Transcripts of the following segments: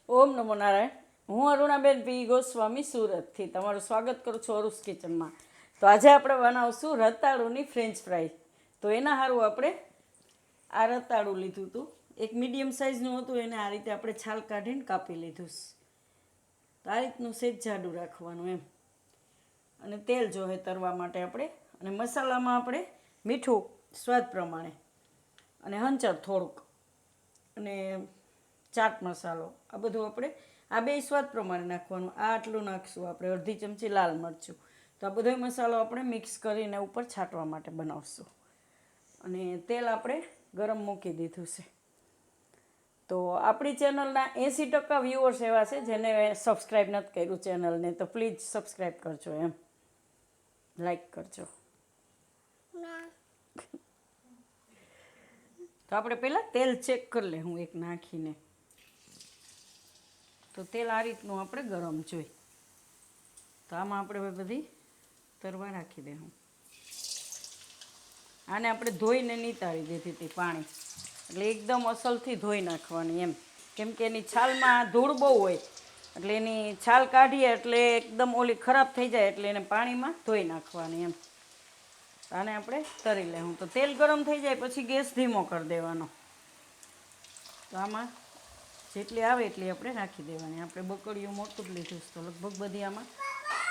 ઓમ નમો નારાયણ. હું અરુણાબેન પી ગોસ્વામી સુરતથી તમારું સ્વાગત કરું છું અરુસ કિચનમાં. તો આજે આપણે બનાવશું રતાળુની ફ્રેન્ચ ફ્રાય. તો એના સારું આપણે આ રતાળું લીધું હતું, એક મીડિયમ સાઇઝનું હતું. એને આ રીતે આપણે છાલ કાઢીને કાપી લીધું. તો આ રીતનું સેજ જાડું રાખવાનું એમ. અને તેલ જોવે તરવા માટે આપણે. અને મસાલામાં આપણે મીઠું સ્વાદ પ્રમાણે, અને હંચર થોડુંક, અને ચાટ મસાલો, આ બધું આપણે આ બે સ્વાદ પ્રમાણે નાખવાનું. આ આટલું નાખશું આપણે, અડધી ચમચી લાલ મરચું. તો આ બધો મસાલો આપણે મિક્સ કરીને ઉપર છાંટવા માટે બનાવશું. અને તેલ આપણે ગરમ મૂકી દીધું છે. તો આપણી ચેનલના 80% વ્યૂઅર્સ એવા છે જેને સબસ્ક્રાઈબ નથી કર્યું ચેનલને. તો પ્લીઝ સબસ્ક્રાઈબ કરજો, એમ લાઈક કરજો. તો આપણે પહેલાં તેલ ચેક કરી લે, હું એક નાખીને. તો તેલ આ રીતનું આપણે ગરમ જોઈ. તો આમાં આપણે બધી તરવા રાખી દે. આને આપણે ધોઈને નીતારી દીધી હતી પાણી, એટલે એકદમ અસલથી ધોઈ નાખવાની એમ. કેમ કે એની છાલમાં ધૂળ બહુ હોય, એટલે એની છાલ કાઢીએ એટલે એકદમ ઓલી ખરાબ થઈ જાય, એટલે એને પાણીમાં ધોઈ નાખવાની એમ. આને આપણે તરી લેવું. તો તેલ ગરમ થઈ જાય પછી ગેસ ધીમો કરી દેવાનો. તો આમાં જેટલી આવે એટલી આપણે નાખી દેવાની. આપણે બકડીયું મોટું જ લીધું, તો લગભગ બધી આમાં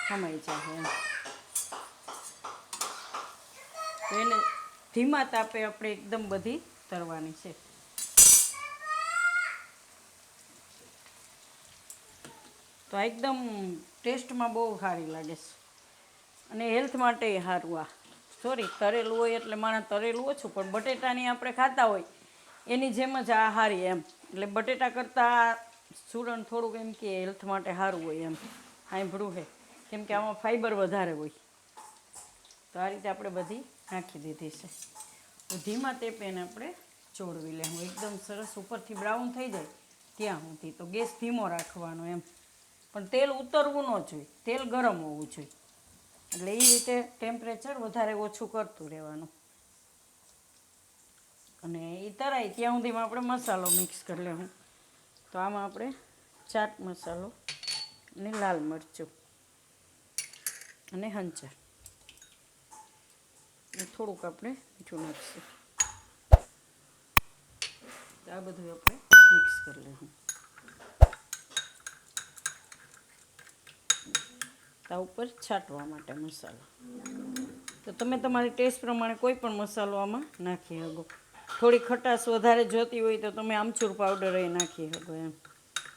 સમાઈ જાય એમ. તો એને ધીમા તાપે આપણે એકદમ બધી તરવાની છે. તો આ એકદમ ટેસ્ટમાં બહુ સારી લાગે છે, અને હેલ્થ માટે સારું. આ સોરી, તરેલું હોય એટલે માણસ તરેલું ઓછું, પણ બટેટાની આપણે ખાતા હોય એની જેમ જ આ સારી એમ. એટલે બટેટા કરતાં ચૂરણ થોડુંક એમ કે હેલ્થ માટે સારું હોય એમ, સાંભળ્યું છે. કેમ કે આમાં ફાઈબર વધારે હોય. તો આ રીતે આપણે બધી નાખી દીધી છે. તો ધીમા તેપે એને આપણે ચોળવી લેવું એકદમ સરસ. ઉપરથી બ્રાઉન થઈ જાય ત્યાં સુધી તો ગેસ ધીમો રાખવાનો એમ. પણ તેલ ઉતરવું ન જોઈએ, તેલ ગરમ હોવું જોઈએ. એટલે એ રીતે ટેમ્પરેચર વધારે ઓછું કરતું રહેવાનું. અને એ તરાય ત્યાં સુધીમાં આપણે મસાલો મિક્સ કરી લેવું. તો આમાં આપણે ચાટ મસાલો અને લાલ મરચું અને હંચર, અને થોડુંક આપણે મીઠું નાખીશું. આ બધું આપણે મિક્સ કરી લેવું. તા ઉપર છાંટવા માટે મસાલો. તો તમે તમારી ટેસ્ટ પ્રમાણે કોઈ પણ મસાલો આમાં નાખી શકો. થોડી ખટાશ વધારે જોતી હોય તો તમે આમચૂર પાવડર એ નાખી શકો એમ.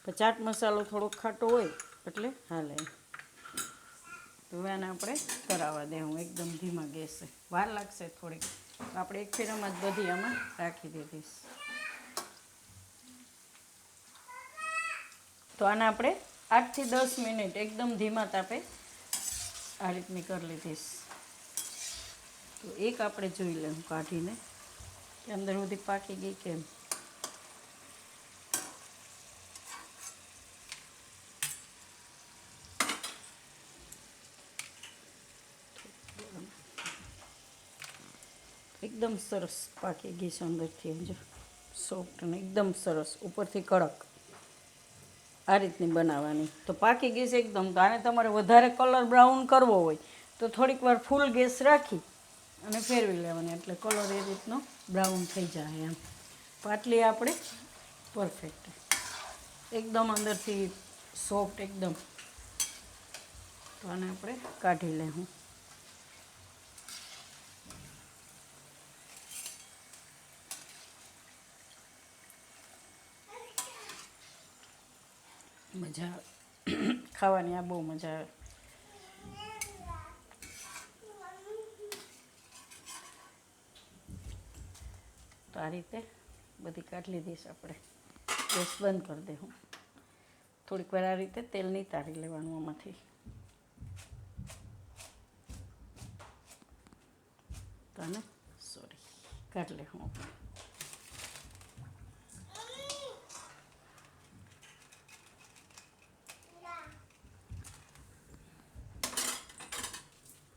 તો ચાટ મસાલો થોડોક ખાટો હોય એટલે હાલે. તો હવે આને આપણે કરાવવા દેવું એકદમ ધીમા ગેસે. વાર લાગશે થોડીક. આપણે એક ફેરામાં જ બધી આમાં રાખી દીધીશ. તો આને આપણે 8 થી 10 મિનિટ એકદમ ધીમા તાપે આ રીતની કરી લીધીશ. તો એક આપણે જોઈ લઉં કાઢીને કે અંદર બધી પાકી ગઈ કેમ. એકદમ સરસ પાકી ગઈ છે અંદરથી. સમજો સોફ્ટ અને એકદમ સરસ, ઉપરથી કડક. આ રીતની બનાવવાની. તો પાકી ગેસ એકદમ. તો આને તમારે વધારે કલર બ્રાઉન કરવો હોય તો થોડીક વાર ફૂલ ગેસ રાખી અને ફેરવી લેવાની, એટલે કલર એ રીતનો બ્રાઉન થઈ જાય એમ. પાટલી આપણે પરફેક્ટ, એકદમ અંદરથી સોફ્ટ એકદમ. તો આને આપણે કાઢી લેવું. મજા ખાવાની, આ બહુ મજા આવે. તો આ રીતે બધી કાઢી લીધીશ આપણે. ગેસ બંધ કરી દઉં. થોડીક વાર આ રીતે તેલ નીતારી લેવાનું આમાંથી. તો આને કાઢી લેવું આપણે.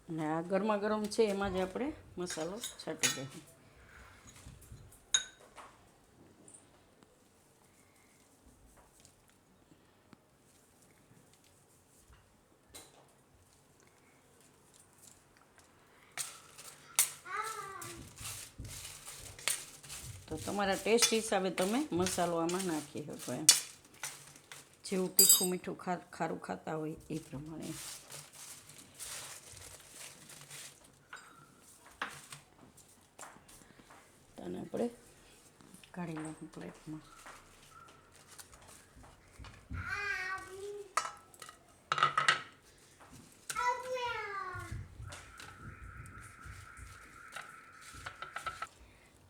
અને આ ગરમા ગરમ છે એમાં જ આપણે મસાલો છાંટી દઈશું. તમારા ટેસ્ટ હિસાબે તમે મસાલો આમાં નાખી શકો એમ, જેવું તીખું મીઠું ખારું ખાતા હોય એ પ્રમાણે. અને આપણે કાઢી નાખું પ્લેટમાં.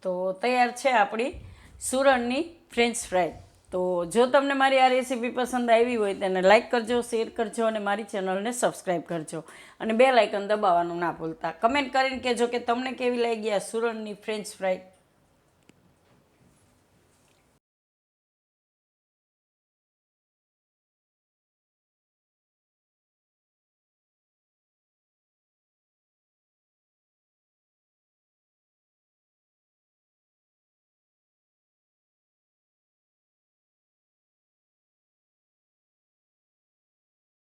તો તૈયાર છે આપણી સુરણની ફ્રેન્ચ ફ્રાય. તો જો તમને મારી આ રેસીપી પસંદ આવી હોય તેને લાઇક કરજો, શેર કરજો અને મારી ચેનલને સબસ્ક્રાઈબ કરજો અને બેલ આઇકન દબાવવાનું ના ભૂલતા. કમેન્ટ કરીને કહેજો કે તમને કેવી લાગી આ સુરણની ફ્રેન્ચ ફ્રાય.